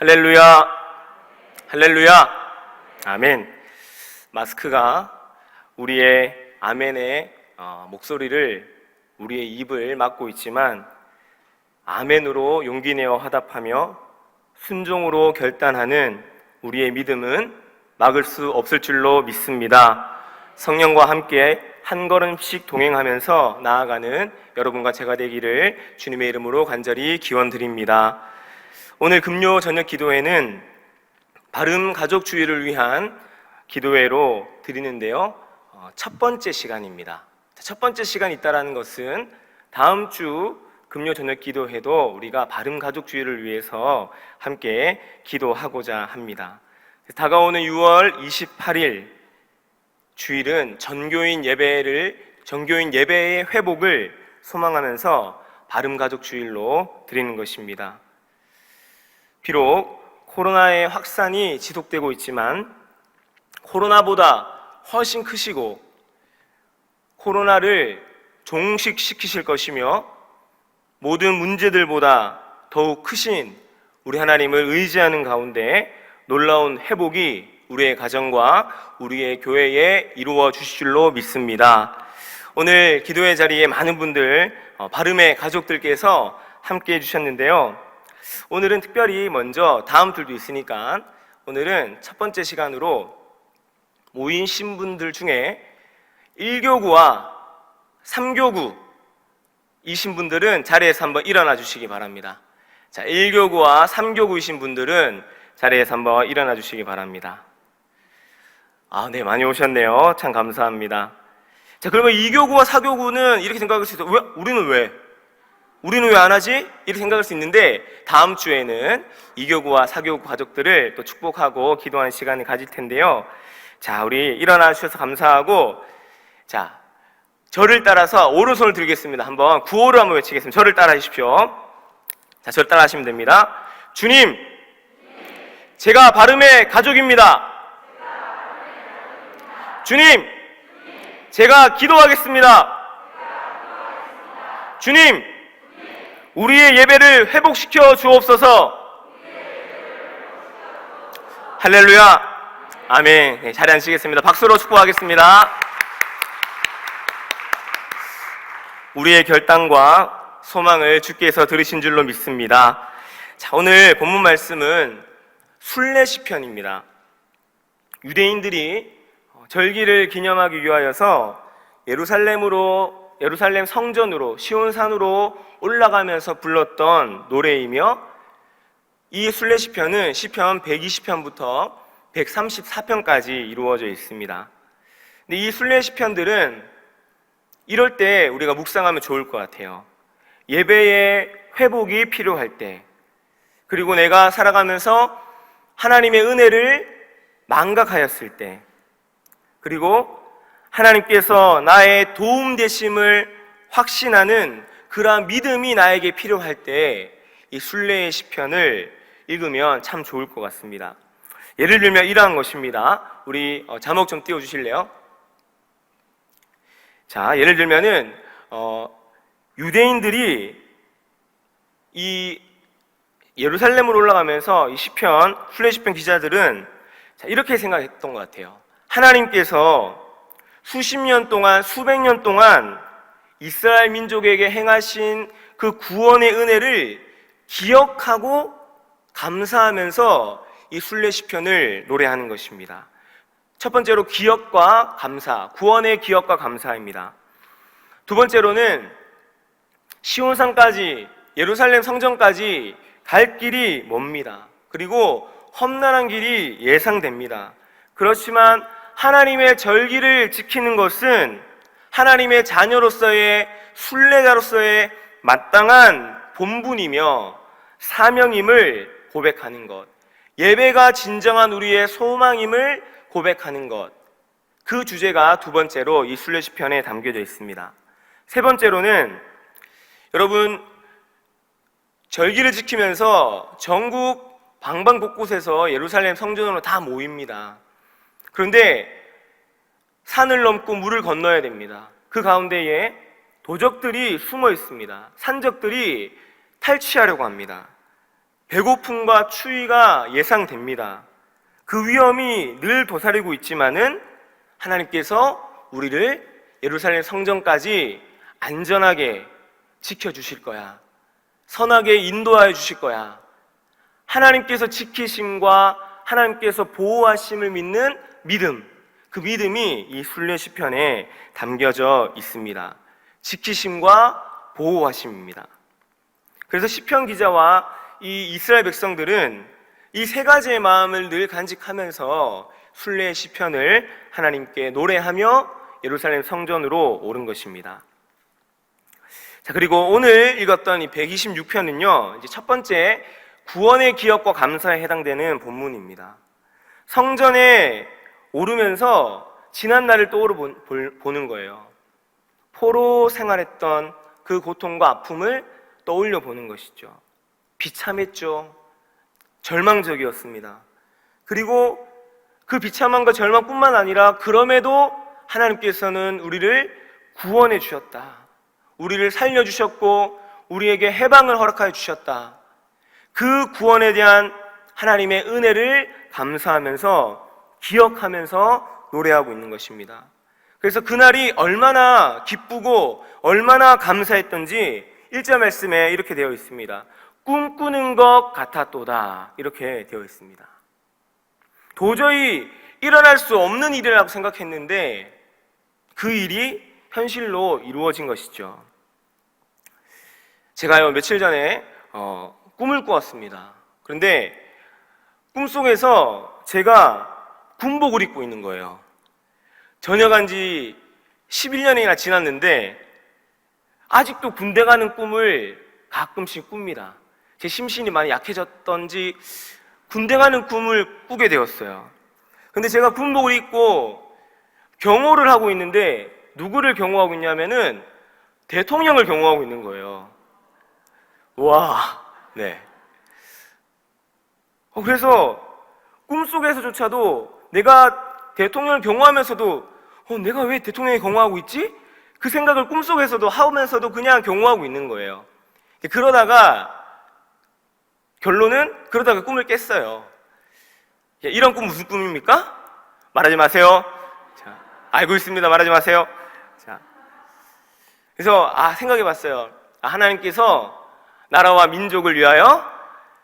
할렐루야, 할렐루야, 아멘. 마스크가 우리의 아멘의 목소리를, 우리의 입을 막고 있지만 아멘으로 용기내어 화답하며 순종으로 결단하는 우리의 믿음은 막을 수 없을 줄로 믿습니다. 성령과 함께 한 걸음씩 동행하면서 나아가는 여러분과 제가 되기를 주님의 이름으로 간절히 기원드립니다. 오늘 금요 저녁 기도회는 바름 가족주의를 위한 기도회로 드리는데요, 첫 번째 시간입니다. 첫 번째 시간이 있다는 것은 다음 주 금요 저녁 기도회도 우리가 바름 가족주의를 위해서 함께 기도하고자 합니다. 다가오는 6월 28일 주일은 전교인 예배의 회복을 소망하면서 바름 가족주일로 드리는 것입니다. 비록 코로나의 확산이 지속되고 있지만 코로나보다 훨씬 크시고 코로나를 종식시키실 것이며 모든 문제들보다 더욱 크신 우리 하나님을 의지하는 가운데 놀라운 회복이 우리의 가정과 우리의 교회에 이루어 주실 줄로 믿습니다. 오늘 기도의 자리에 많은 분들, 바름의 가족들께서 함께 해주셨는데요, 오늘은 특별히 먼저 다음 줄도 있으니까 오늘은 첫 번째 시간으로 모인 신분들 중에 1교구와 3교구 이신 분들은 자리에서 한번 일어나 주시기 바랍니다. 자, 1교구와 3교구이신 분들은 자리에서 한번 일어나 주시기 바랍니다. 네, 많이 오셨네요. 참 감사합니다. 자, 그러면 2교구와 4교구는 이렇게 생각할 수 있어요. 우리는 왜 안 하지? 이렇게 생각할 수 있는데 다음 주에는 2교구와 4교구 가족들을 또 축복하고 기도하는 시간을 가질 텐데요. 자, 우리 일어나 주셔서 감사하고, 자, 저를 따라서 오른손을 들겠습니다. 한번 구호를 한번 외치겠습니다. 저를 따라 하십시오. 자, 저를 따라 하시면 됩니다. 주님, 제가 바름의 가족입니다. 주님, 제가 기도하겠습니다. 주님, 우리의 예배를 회복시켜 주옵소서. 할렐루야, 아멘. 네, 자리 앉으시겠습니다. 박수로 축복하겠습니다. 우리의 결단과 소망을 주께서 들으신 줄로 믿습니다. 자, 오늘 본문 말씀은 순례 시편입니다. 유대인들이 절기를 기념하기 위하여서 예루살렘 성전으로 시온산으로 올라가면서 불렀던 노래이며, 이 순례 시편은 시편 120편부터 134편까지 이루어져 있습니다. 근데 이 순례 시편들은 이럴 때 우리가 묵상하면 좋을 것 같아요. 예배의 회복이 필요할 때, 그리고 내가 살아가면서 하나님의 은혜를 망각하였을 때, 그리고 하나님께서 나의 도움 되심을 확신하는 그러한 믿음이 나에게 필요할 때 이 순례의 시편을 읽으면 참 좋을 것 같습니다. 예를 들면 이러한 것입니다. 우리 자막 좀 띄워주실래요? 자, 예를 들면은 유대인들이 이 예루살렘으로 올라가면서 이 시편, 순례 시편 기자들은 이렇게 생각했던 것 같아요. 하나님께서 수십 년 동안, 수백 년 동안 이스라엘 민족에게 행하신 그 구원의 은혜를 기억하고 감사하면서 이 순례 시편을 노래하는 것입니다. 첫 번째로 기억과 감사, 구원의 기억과 감사입니다. 두 번째로는 시온산까지, 예루살렘 성전까지 갈 길이 멉니다. 그리고 험난한 길이 예상됩니다. 그렇지만 하나님의 절기를 지키는 것은 하나님의 자녀로서의, 순례자로서의 마땅한 본분이며 사명임을 고백하는 것, 예배가 진정한 우리의 소망임을 고백하는 것, 그 주제가 두 번째로 이 순례 시편에 담겨져 있습니다. 세 번째로는, 여러분, 절기를 지키면서 전국 방방곳곳에서 예루살렘 성전으로 다 모입니다. 그런데 산을 넘고 물을 건너야 됩니다. 그 가운데에 도적들이 숨어 있습니다. 산적들이 탈취하려고 합니다. 배고픔과 추위가 예상됩니다. 그 위험이 늘 도사리고 있지만은 하나님께서 우리를 예루살렘 성전까지 안전하게 지켜주실 거야. 선하게 인도하여 주실 거야. 하나님께서 지키심과 하나님께서 보호하심을 믿는 믿음, 그 믿음이 이 순례 시편에 담겨져 있습니다. 지키심과 보호하심입니다. 그래서 시편 기자와 이 이스라엘 백성들은 이 세 가지의 마음을 늘 간직하면서 순례 시편을 하나님께 노래하며 예루살렘 성전으로 오른 것입니다. 자, 그리고 오늘 읽었던 이 126편은요, 이제 첫 번째 구원의 기억과 감사에 해당되는 본문입니다. 성전에 오르면서 지난 날을 떠오르 보는 거예요. 포로 생활했던 그 고통과 아픔을 떠올려 보는 것이죠. 비참했죠. 절망적이었습니다. 그리고 그 비참함과 절망뿐만 아니라 그럼에도 하나님께서는 우리를 구원해 주셨다. 우리를 살려주셨고 우리에게 해방을 허락하여 주셨다. 그 구원에 대한 하나님의 은혜를 감사하면서 기억하면서 노래하고 있는 것입니다. 그래서 그날이 얼마나 기쁘고 얼마나 감사했던지 1절 말씀에 이렇게 되어 있습니다. 꿈꾸는 것 같았도다, 이렇게 되어 있습니다. 도저히 일어날 수 없는 일이라고 생각했는데 그 일이 현실로 이루어진 것이죠. 제가요 며칠 전에 꿈을 꾸었습니다. 그런데 꿈속에서 제가 군복을 입고 있는 거예요. 전역한 지 11년이나 지났는데 아직도 군대 가는 꿈을 가끔씩 꿉니다. 제 심신이 많이 약해졌던지 군대 가는 꿈을 꾸게 되었어요. 근데 제가 군복을 입고 경호를 하고 있는데 누구를 경호하고 있냐면은 대통령을 경호하고 있는 거예요. 와, 네. 그래서 꿈속에서조차도 내가 대통령을 경호하면서도 내가 왜 대통령을 경호하고 있지? 그 생각을 꿈속에서도 하면서도 그냥 경호하고 있는 거예요. 그러다가 결론은 그러다가 꿈을 깼어요. 이런 꿈 무슨 꿈입니까? 말하지 마세요. 자, 알고 있습니다. 말하지 마세요. 자, 그래서 생각해 봤어요. 하나님께서 나라와 민족을 위하여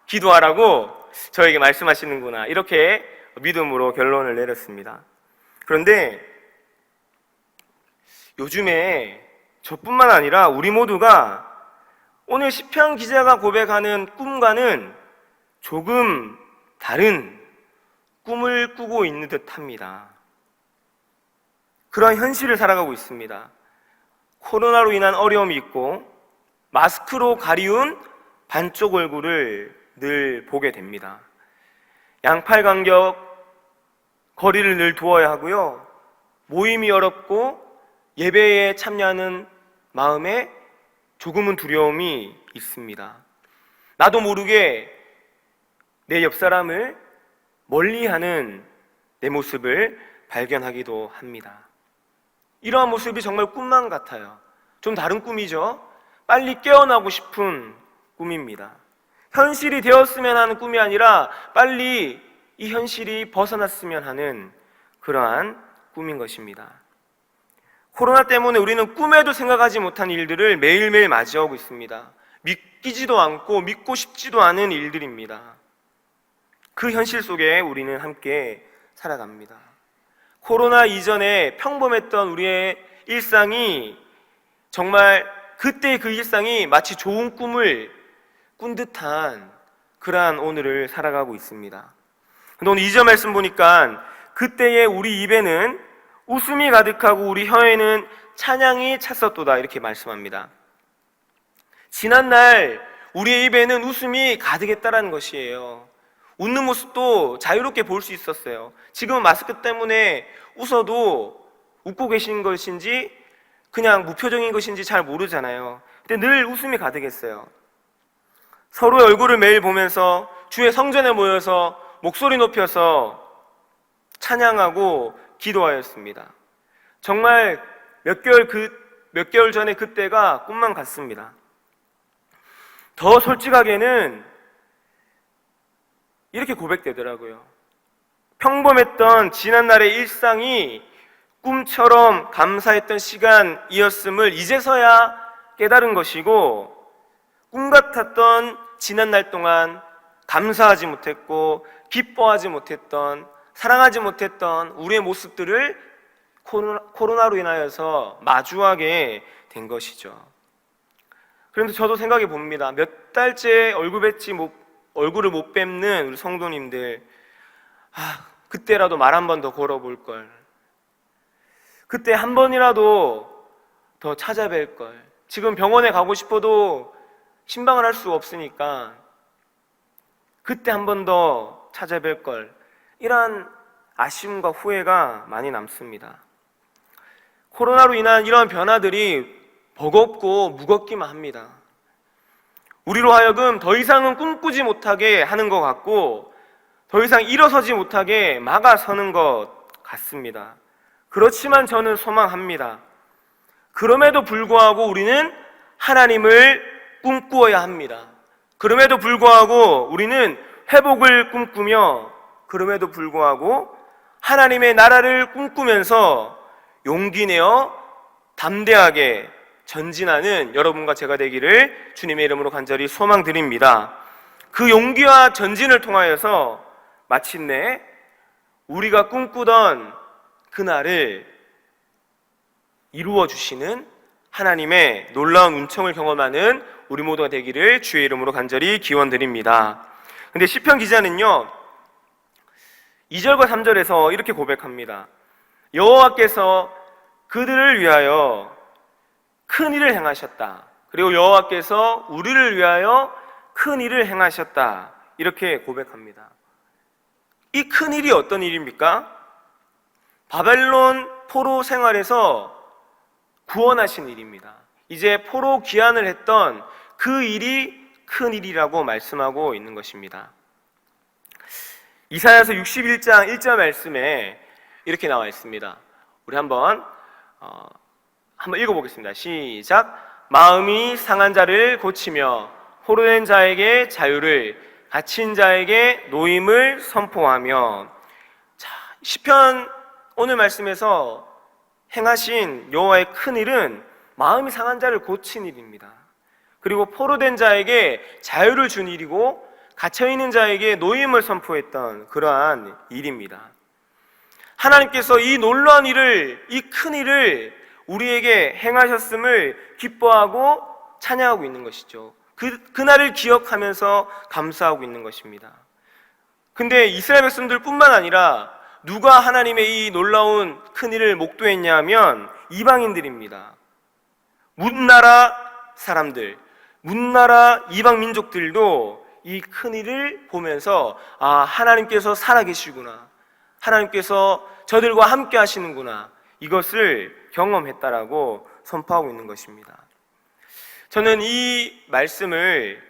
기도하라고 저에게 말씀하시는구나, 이렇게 믿음으로 결론을 내렸습니다. 그런데 요즘에 저뿐만 아니라 우리 모두가 오늘 시편 기자가 고백하는 꿈과는 조금 다른 꿈을 꾸고 있는 듯합니다. 그런 현실을 살아가고 있습니다. 코로나로 인한 어려움이 있고 마스크로 가리운 반쪽 얼굴을 늘 보게 됩니다. 양팔 간격 거리를 늘 두어야 하고요. 모임이 어렵고 예배에 참여하는 마음에 조금은 두려움이 있습니다. 나도 모르게 내 옆 사람을 멀리하는 내 모습을 발견하기도 합니다. 이러한 모습이 정말 꿈만 같아요. 좀 다른 꿈이죠. 빨리 깨어나고 싶은 꿈입니다. 현실이 되었으면 하는 꿈이 아니라 빨리 이 현실이 벗어났으면 하는 그러한 꿈인 것입니다. 코로나 때문에 우리는 꿈에도 생각하지 못한 일들을 매일매일 맞이하고 있습니다. 믿기지도 않고 믿고 싶지도 않은 일들입니다. 그 현실 속에 우리는 함께 살아갑니다. 코로나 이전에 평범했던 우리의 일상이 정말 그때 그 일상이 마치 좋은 꿈을 꾼 듯한 그러한 오늘을 살아가고 있습니다. 근데 오늘 2절 말씀 보니까 그때의 우리 입에는 웃음이 가득하고 우리 혀에는 찬양이 찼었도다, 이렇게 말씀합니다. 지난날 우리의 입에는 웃음이 가득했다라는 것이에요. 웃는 모습도 자유롭게 볼 수 있었어요. 지금은 마스크 때문에 웃어도 웃고 계신 것인지 그냥 무표정인 것인지 잘 모르잖아요. 근데 늘 웃음이 가득했어요. 서로의 얼굴을 매일 보면서 주의 성전에 모여서 목소리 높여서 찬양하고 기도하였습니다. 정말 몇 개월 전에 그때가 꿈만 같습니다. 더 솔직하게는 이렇게 고백되더라고요. 평범했던 지난날의 일상이 꿈처럼 감사했던 시간이었음을 이제서야 깨달은 것이고, 꿈 같았던 지난날 동안 감사하지 못했고 기뻐하지 못했던, 사랑하지 못했던 우리의 모습들을 코로나로 인하여서 마주하게 된 것이죠. 그런데 저도 생각해 봅니다. 몇 달째 얼굴을 못 뵙는 우리 성도님들, 그때라도 말 한 번 더 걸어볼 걸, 그때 한 번이라도 더 찾아뵐 걸, 지금 병원에 가고 싶어도 신방을 할 수가 없으니까 그때 한 번 더 찾아뵐 걸, 이러한 아쉬움과 후회가 많이 남습니다. 코로나로 인한 이러한 변화들이 버겁고 무겁기만 합니다. 우리로 하여금 더 이상은 꿈꾸지 못하게 하는 것 같고, 더 이상 일어서지 못하게 막아서는 것 같습니다. 그렇지만 저는 소망합니다. 그럼에도 불구하고 우리는 하나님을 꿈꾸어야 합니다. 그럼에도 불구하고 우리는 회복을 꿈꾸며, 그럼에도 불구하고 하나님의 나라를 꿈꾸면서 용기 내어 담대하게 전진하는 여러분과 제가 되기를 주님의 이름으로 간절히 소망드립니다. 그 용기와 전진을 통하여서 마침내 우리가 꿈꾸던 그날을 이루어 주시는 하나님의 놀라운 은총을 경험하는 우리 모두가 되기를 주의 이름으로 간절히 기원드립니다. 근데 시편 기자는요, 2절과 3절에서 이렇게 고백합니다. 여호와께서 그들을 위하여 큰 일을 행하셨다. 그리고 여호와께서 우리를 위하여 큰 일을 행하셨다. 이렇게 고백합니다. 이 큰 일이 어떤 일입니까? 바벨론 포로 생활에서 구원하신 일입니다. 이제 포로 귀환을 했던 그 일이 큰 일이라고 말씀하고 있는 것입니다. 이사야서 61장 1절 말씀에 이렇게 나와 있습니다. 우리 한번 읽어보겠습니다. 시작. 마음이 상한 자를 고치며 포로된 자에게 자유를, 갇힌 자에게 노임을 선포하며. 자, 시편 오늘 말씀에서 행하신 여호와의 큰 일은 마음이 상한 자를 고친 일입니다. 그리고 포로된 자에게 자유를 준 일이고, 갇혀있는 자에게 노임을 선포했던 그러한 일입니다. 하나님께서 이 놀라운 일을, 이 큰 일을 우리에게 행하셨음을 기뻐하고 찬양하고 있는 것이죠. 그날을 기억하면서 감사하고 있는 것입니다. 근데 이스라엘 백성들 뿐만 아니라 누가 하나님의 이 놀라운 큰 일을 목도했냐 하면 이방인들입니다. 문나라 사람들, 문나라 이방 민족들도 이 큰 일을 보면서 하나님께서 살아계시구나, 하나님께서 저들과 함께 하시는구나, 이것을 경험했다라고 선포하고 있는 것입니다. 저는 이 말씀을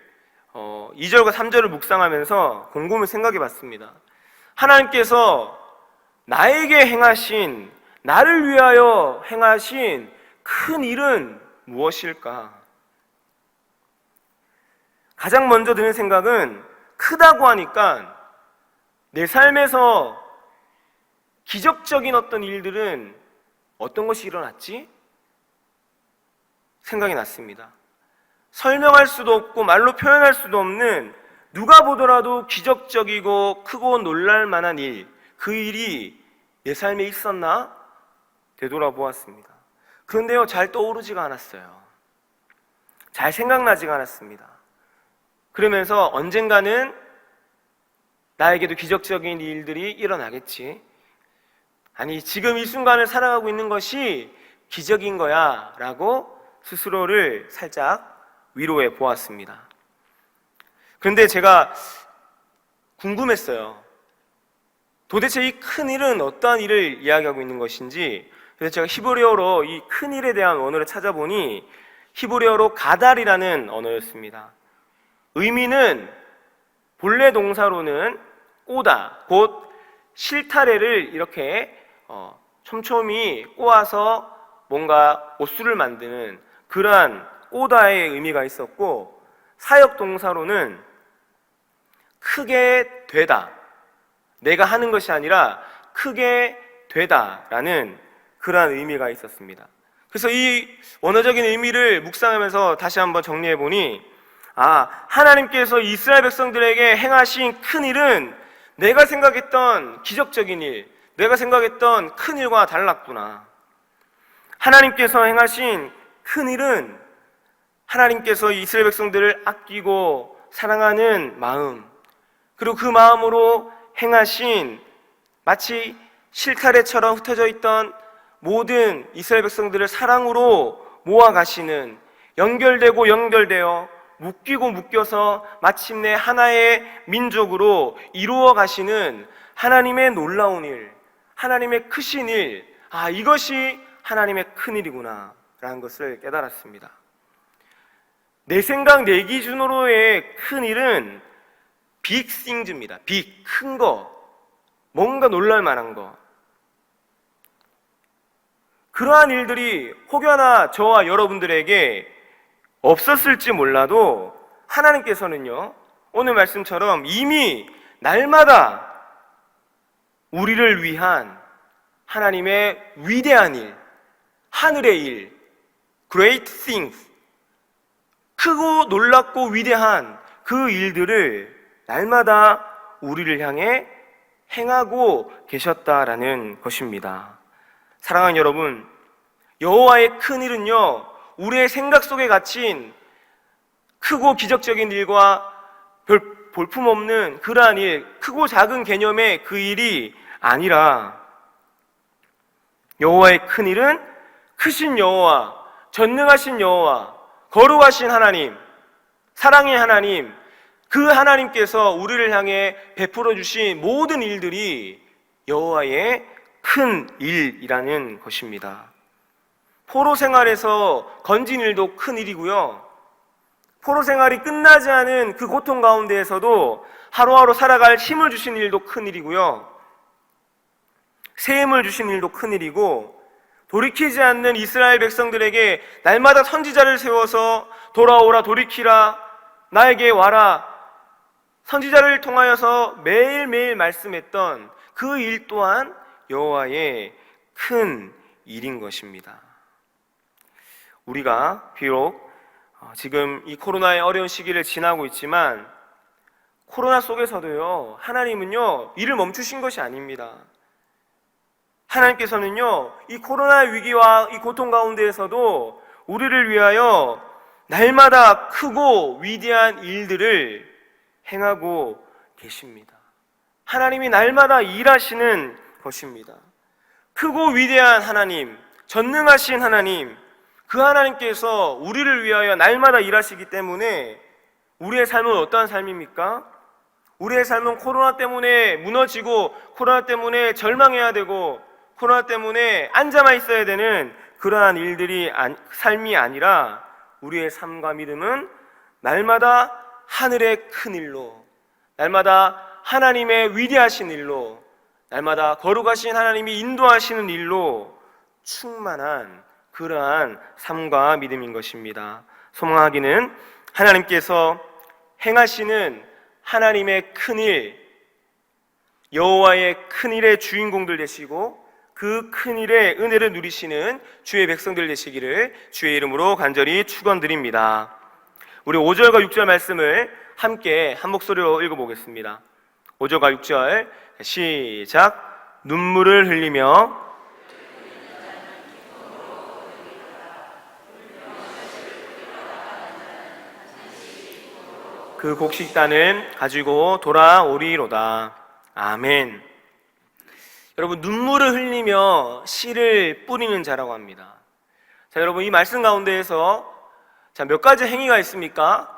2절과 3절을 묵상하면서 곰곰이 생각해 봤습니다. 하나님께서 나에게 행하신, 나를 위하여 행하신 큰 일은 무엇일까? 가장 먼저 드는 생각은, 크다고 하니까 내 삶에서 기적적인 어떤 일들은 어떤 것이 일어났지? 생각이 났습니다. 설명할 수도 없고 말로 표현할 수도 없는, 누가 보더라도 기적적이고 크고 놀랄 만한 일, 그 일이 내 삶에 있었나? 되돌아보았습니다. 그런데요, 잘 떠오르지가 않았어요. 잘 생각나지가 않았습니다. 그러면서 언젠가는 나에게도 기적적인 일들이 일어나겠지, 아니 지금 이 순간을 살아가고 있는 것이 기적인 거야 라고 스스로를 살짝 위로해 보았습니다. 그런데 제가 궁금했어요. 도대체 이 큰 일은 어떠한 일을 이야기하고 있는 것인지. 그래서 제가 히브리어로 이 큰 일에 대한 원어를 찾아보니 히브리어로 가달이라는 언어였습니다. 의미는 본래 동사로는 꼬다, 곧 실타래를 이렇게 촘촘히 꼬아서 뭔가 옷수를 만드는 그러한 꼬다의 의미가 있었고, 사역 동사로는 크게 되다. 내가 하는 것이 아니라 크게 되다라는 그러한 의미가 있었습니다. 그래서 이 원어적인 의미를 묵상하면서 다시 한번 정리해 보니, 하나님께서 이스라엘 백성들에게 행하신 큰 일은 내가 생각했던 기적적인 일, 내가 생각했던 큰 일과 달랐구나. 하나님께서 행하신 큰 일은 하나님께서 이스라엘 백성들을 아끼고 사랑하는 마음, 그리고 그 마음으로 행하신 마치 실타래처럼 흩어져 있던 모든 이스라엘 백성들을 사랑으로 모아가시는, 연결되고 연결되어 묶이고 묶여서 마침내 하나의 민족으로 이루어 가시는 하나님의 놀라운 일, 하나님의 크신 일, 이것이 하나님의 큰 일이구나 라는 것을 깨달았습니다. 내 생각, 내 기준으로의 큰 일은 빅 싱즈입니다. 빅, 큰 거, 뭔가 놀랄 만한 거. 그러한 일들이 혹여나 저와 여러분들에게 없었을지 몰라도 하나님께서는요, 오늘 말씀처럼 이미 날마다 우리를 위한 하나님의 위대한 일, 하늘의 일, great things, 크고 놀랍고 위대한 그 일들을 날마다 우리를 향해 행하고 계셨다라는 것입니다. 사랑하는 여러분, 여호와의 큰 일은요, 우리의 생각 속에 갇힌 크고 기적적인 일과 별 볼품없는 그러한 일, 크고 작은 개념의 그 일이 아니라, 여호와의 큰 일은 크신 여호와, 전능하신 여호와, 거룩하신 하나님, 사랑의 하나님, 그 하나님께서 우리를 향해 베풀어 주신 모든 일들이 여호와의 큰 일이라는 것입니다. 포로 생활에서 건진 일도 큰 일이고요, 포로 생활이 끝나지 않은 그 고통 가운데에서도 하루하루 살아갈 힘을 주신 일도 큰 일이고요, 새 힘을 주신 일도 큰 일이고, 돌이키지 않는 이스라엘 백성들에게 날마다 선지자를 세워서 돌아오라, 돌이키라, 나에게 와라, 선지자를 통하여서 매일매일 말씀했던 그 일 또한 여호와의 큰 일인 것입니다. 우리가 비록 지금 이 코로나의 어려운 시기를 지나고 있지만, 코로나 속에서도요, 하나님은요, 일을 멈추신 것이 아닙니다. 하나님께서는요, 이 코로나 위기와 이 고통 가운데에서도 우리를 위하여 날마다 크고 위대한 일들을 행하고 계십니다. 하나님이 날마다 일하시는 것입니다. 크고 위대한 하나님, 전능하신 하나님, 그 하나님께서 우리를 위하여 날마다 일하시기 때문에 우리의 삶은 어떠한 삶입니까? 우리의 삶은 코로나 때문에 무너지고, 코로나 때문에 절망해야 되고, 코로나 때문에 앉아만 있어야 되는 그러한 일들이 삶이 아니라, 우리의 삶과 믿음은 날마다 하늘의 큰 일로, 날마다 하나님의 위대하신 일로, 날마다 거룩하신 하나님이 인도하시는 일로 충만한 그러한 삶과 믿음인 것입니다. 소망하기는 하나님께서 행하시는 하나님의 큰 일, 여호와의 큰 일의 주인공들 되시고, 그 큰 일의 은혜를 누리시는 주의 백성들 되시기를 주의 이름으로 간절히 축원드립니다. 우리 5절과 6절 말씀을 함께 한 목소리로 읽어보겠습니다. 5절과 6절 시작. 눈물을 흘리며 그 곡식단을 가지고 돌아오리로다. 아멘. 여러분, 눈물을 흘리며 씨를 뿌리는 자라고 합니다. 자, 여러분, 이 말씀 가운데에서 몇 가지 행위가 있습니까?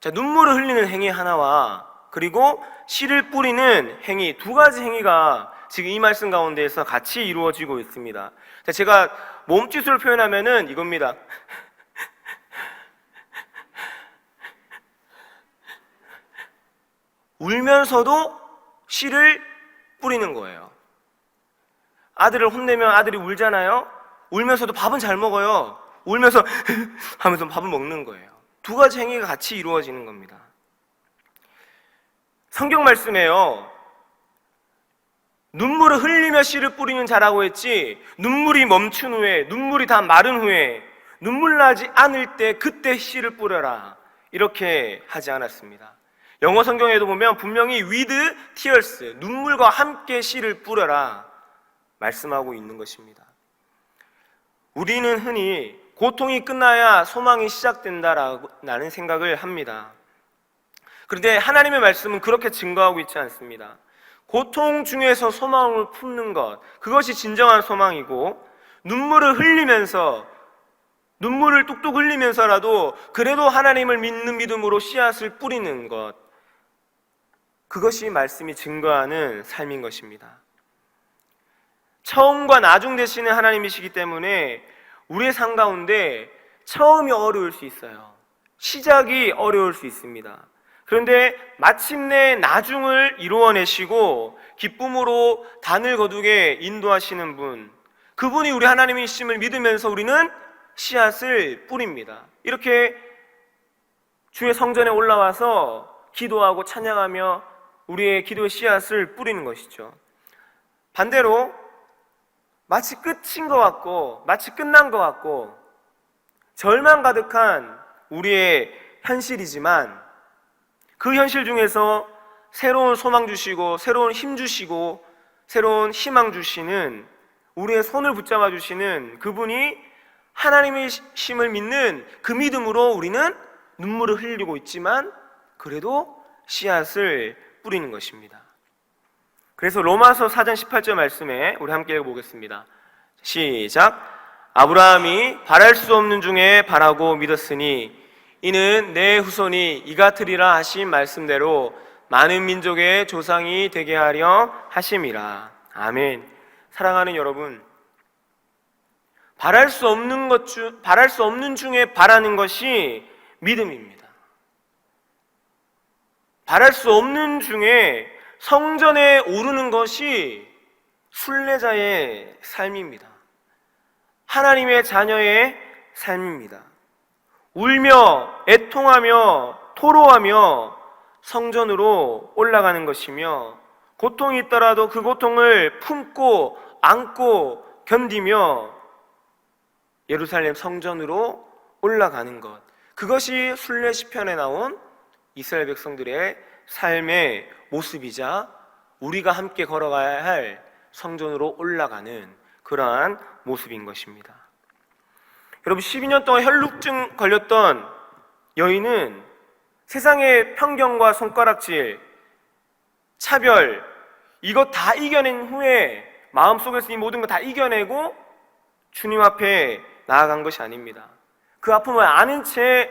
자, 눈물을 흘리는 행위 하나와 그리고 씨를 뿌리는 행위, 두 가지 행위가 지금 이 말씀 가운데에서 같이 이루어지고 있습니다. 자, 제가 몸짓으로 표현하면은 이겁니다. 울면서도 씨를 뿌리는 거예요. 아들을 혼내면 아들이 울잖아요. 울면서도 밥은 잘 먹어요. 울면서 하면서 밥을 먹는 거예요. 두 가지 행위가 같이 이루어지는 겁니다. 성경 말씀에요, 눈물을 흘리며 씨를 뿌리는 자라고 했지, 눈물이 멈춘 후에, 눈물이 다 마른 후에, 눈물 나지 않을 때 그때 씨를 뿌려라, 이렇게 하지 않았습니다. 영어 성경에도 보면 분명히 with tears, 눈물과 함께 씨를 뿌려라 말씀하고 있는 것입니다. 우리는 흔히 고통이 끝나야 소망이 시작된다라는 생각을 합니다. 그런데 하나님의 말씀은 그렇게 증거하고 있지 않습니다. 고통 중에서 소망을 품는 것, 그것이 진정한 소망이고, 눈물을 흘리면서, 눈물을 뚝뚝 흘리면서라도 그래도 하나님을 믿는 믿음으로 씨앗을 뿌리는 것, 그것이 말씀이 증거하는 삶인 것입니다. 처음과 나중 되시는 하나님이시기 때문에 우리의 삶 가운데 처음이 어려울 수 있어요. 시작이 어려울 수 있습니다. 그런데 마침내 나중을 이루어내시고 기쁨으로 단을 거두게 인도하시는 분, 그분이 우리 하나님이심을 믿으면서 우리는 씨앗을 뿌립니다. 이렇게 주의 성전에 올라와서 기도하고 찬양하며 우리의 기도의 씨앗을 뿌리는 것이죠. 반대로 마치 끝인 것 같고, 마치 끝난 것 같고, 절망 가득한 우리의 현실이지만 그 현실 중에서 새로운 소망 주시고, 새로운 힘 주시고, 새로운 희망 주시는, 우리의 손을 붙잡아 주시는 그분이 하나님의 심을 믿는 그 믿음으로 우리는 눈물을 흘리고 있지만 그래도 씨앗을 뿌리는 것입니다. 그래서 로마서 4장 18절 말씀에 우리 함께 읽어보겠습니다. 시작. 아브라함이 바랄 수 없는 중에 바라고 믿었으니 이는 내 후손이 이같으리라 하신 말씀대로 많은 민족의 조상이 되게 하려 하심이라. 아멘. 사랑하는 여러분, 바랄 수 없는 중에 바라는 것이 믿음입니다. 바랄 수 없는 중에 성전에 오르는 것이 순례자의 삶입니다. 하나님의 자녀의 삶입니다. 울며 애통하며 토로하며 성전으로 올라가는 것이며, 고통이 있더라도 그 고통을 품고 안고 견디며 예루살렘 성전으로 올라가는 것, 그것이 순례 시편에 나온 이스라엘 백성들의 삶의 모습이자 우리가 함께 걸어가야 할 성전으로 올라가는 그러한 모습인 것입니다. 여러분, 12년 동안 혈루증 걸렸던 여인은 세상의 편견과 손가락질, 차별, 이것 다 이겨낸 후에 마음속에서 이 모든 거 다 이겨내고 주님 앞에 나아간 것이 아닙니다. 그 아픔을 아는 채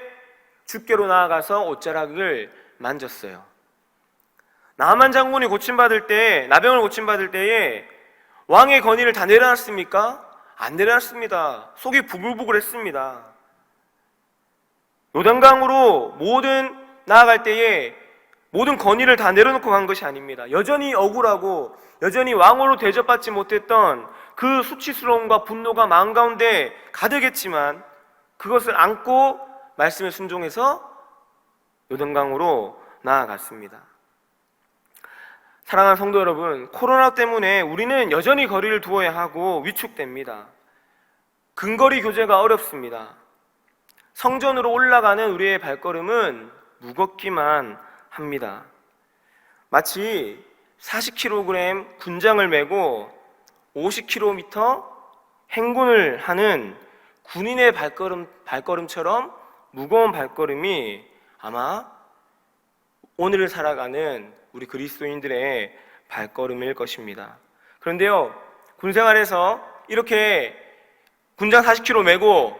주께로 나아가서 옷자락을 만졌어요. 나만 장군이 나병을 고침받을 때에 왕의 권위를 다 내려놨습니까? 안 내려놨습니다. 속이 부글부글 했습니다. 요단강으로 나아갈 때에 모든 권위를 다 내려놓고 간 것이 아닙니다. 여전히 억울하고 여전히 왕으로 대접받지 못했던 그 수치스러움과 분노가 마음 가운데 가득했지만 그것을 안고 말씀에 순종해서 요단강으로 나아갔습니다. 사랑하는 성도 여러분, 코로나 때문에 우리는 여전히 거리를 두어야 하고 위축됩니다. 근거리 교제가 어렵습니다. 성전으로 올라가는 우리의 발걸음은 무겁기만 합니다. 마치 40kg 군장을 메고 50km 행군을 하는 군인의 발걸음처럼 무거운 발걸음이 아마 오늘을 살아가는 우리 그리스도인들의 발걸음일 것입니다. 그런데요, 군생활에서 이렇게 군장 40kg 메고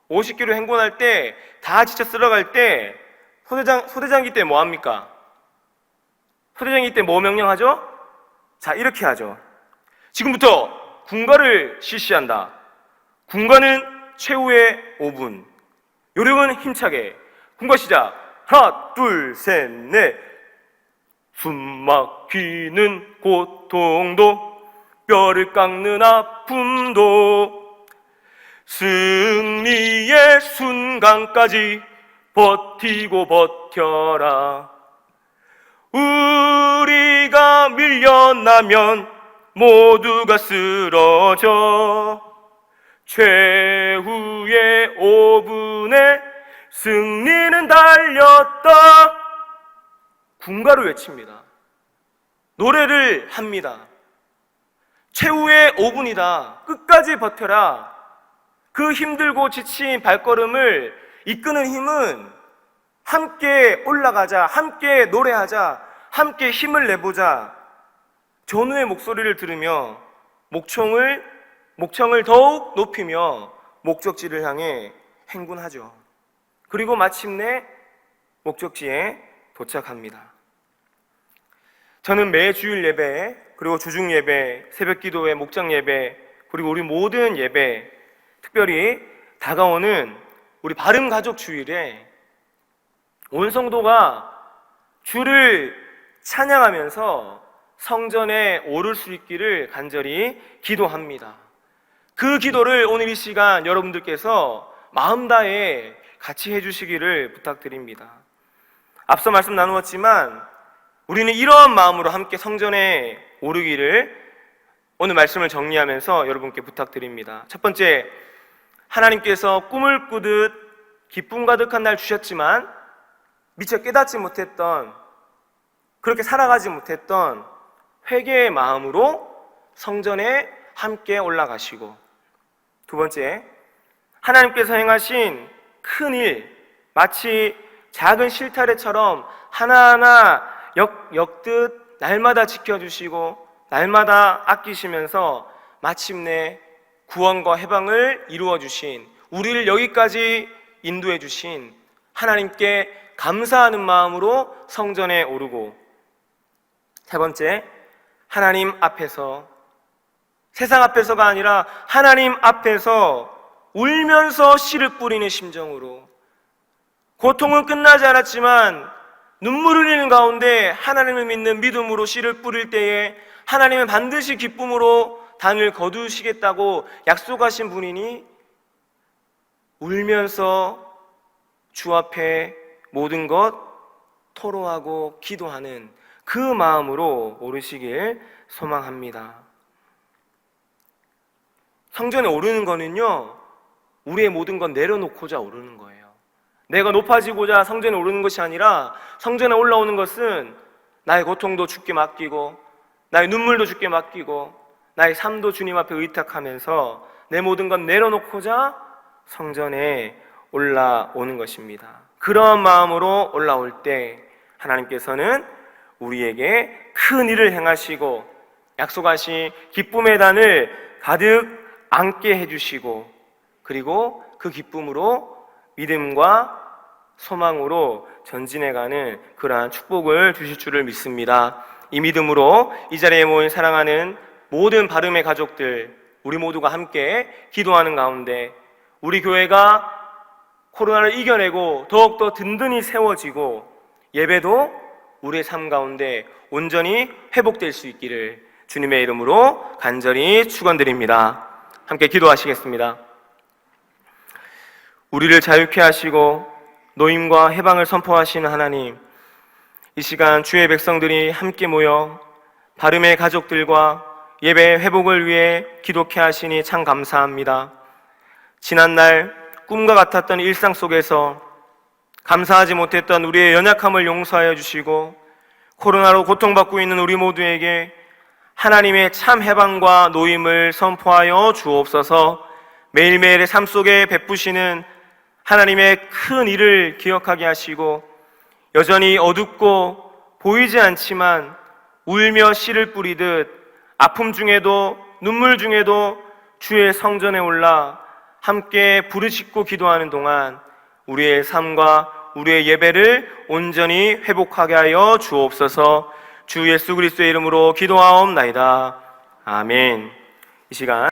50km 행군할 때 다 지쳐 쓰러갈 때 소대장기 때 뭐 합니까? 소대장기 때 뭐 명령하죠? 자, 이렇게 하죠. 지금부터 군가를 실시한다. 군가는 최후의 5분. 요령은 힘차게. 군가 시작. 하나, 둘, 셋, 넷. 숨 막히는 고통도 뼈를 깎는 아픔도 승리의 순간까지 버티고 버텨라. 우리가 밀려나면 모두가 쓰러져 최후의 5분에 승리는 달렸다. 군가를 외칩니다. 노래를 합니다. 최후의 5분이다. 끝까지 버텨라. 그 힘들고 지친 발걸음을 이끄는 힘은 함께 올라가자, 함께 노래하자, 함께 힘을 내보자. 전우의 목소리를 들으며 목청을 더욱 높이며 목적지를 향해 행군하죠. 그리고 마침내 목적지에 도착합니다. 저는 매 주일 예배, 그리고 주중 예배, 새벽 기도회, 목장 예배, 그리고 우리 모든 예배, 특별히 다가오는 우리 바름 가족 주일에 온 성도가 주를 찬양하면서 성전에 오를 수 있기를 간절히 기도합니다. 그 기도를 오늘 이 시간 여러분들께서 마음 다해 같이 해주시기를 부탁드립니다. 앞서 말씀 나누었지만 우리는 이러한 마음으로 함께 성전에 오르기를 오늘 말씀을 정리하면서 여러분께 부탁드립니다. 첫 번째, 하나님께서 꿈을 꾸듯 기쁨 가득한 날 주셨지만 미처 깨닫지 못했던, 그렇게 살아가지 못했던 회개의 마음으로 성전에 함께 올라가시고, 두 번째, 하나님께서 행하신 큰 일, 마치 작은 실타래처럼 하나하나 엮듯 날마다 지켜주시고 날마다 아끼시면서 마침내 구원과 해방을 이루어 주신, 우리를 여기까지 인도해 주신 하나님께 감사하는 마음으로 성전에 오르고, 세 번째, 하나님 앞에서, 세상 앞에서가 아니라 하나님 앞에서 울면서 씨를 뿌리는 심정으로, 고통은 끝나지 않았지만 눈물을 흘리는 가운데 하나님을 믿는 믿음으로 씨를 뿌릴 때에 하나님은 반드시 기쁨으로 단을 거두시겠다고 약속하신 분이니 울면서 주 앞에 모든 것 토로하고 기도하는 그 마음으로 오르시길 소망합니다. 성전에 오르는 거는요, 우리의 모든 것 내려놓고자 오르는 거예요. 내가 높아지고자 성전에 오르는 것이 아니라, 성전에 올라오는 것은 나의 고통도 주께 맡기고 나의 눈물도 주께 맡기고 나의 삶도 주님 앞에 의탁하면서 내 모든 것 내려놓고자 성전에 올라오는 것입니다. 그런 마음으로 올라올 때 하나님께서는 우리에게 큰 일을 행하시고 약속하신 기쁨의 단을 가득 안게 해주시고, 그리고 그 기쁨으로 믿음과 소망으로 전진해가는 그러한 축복을 주실 줄을 믿습니다. 이 믿음으로 이 자리에 모인 사랑하는 모든 바름의 가족들, 우리 모두가 함께 기도하는 가운데 우리 교회가 코로나를 이겨내고 더욱더 든든히 세워지고 예배도 우리의 삶 가운데 온전히 회복될 수 있기를 주님의 이름으로 간절히 축원드립니다. 함께 기도하시겠습니다. 우리를 자유케 하시고 노임과 해방을 선포하시는 하나님, 이 시간 주의 백성들이 함께 모여 바름의 가족들과 예배 회복을 위해 기도케 하시니 참 감사합니다. 지난날 꿈과 같았던 일상 속에서 감사하지 못했던 우리의 연약함을 용서하여 주시고 코로나로 고통받고 있는 우리 모두에게 하나님의 참 해방과 노임을 선포하여 주옵소서. 매일매일의 삶 속에 베푸시는 하나님의 큰 일을 기억하게 하시고 여전히 어둡고 보이지 않지만 울며 씨를 뿌리듯 아픔 중에도 눈물 중에도 주의 성전에 올라 함께 부르짖고 기도하는 동안 우리의 삶과 우리의 예배를 온전히 회복하게 하여 주옵소서. 주 예수 그리스도의 이름으로 기도하옵나이다. 아멘. 이 시간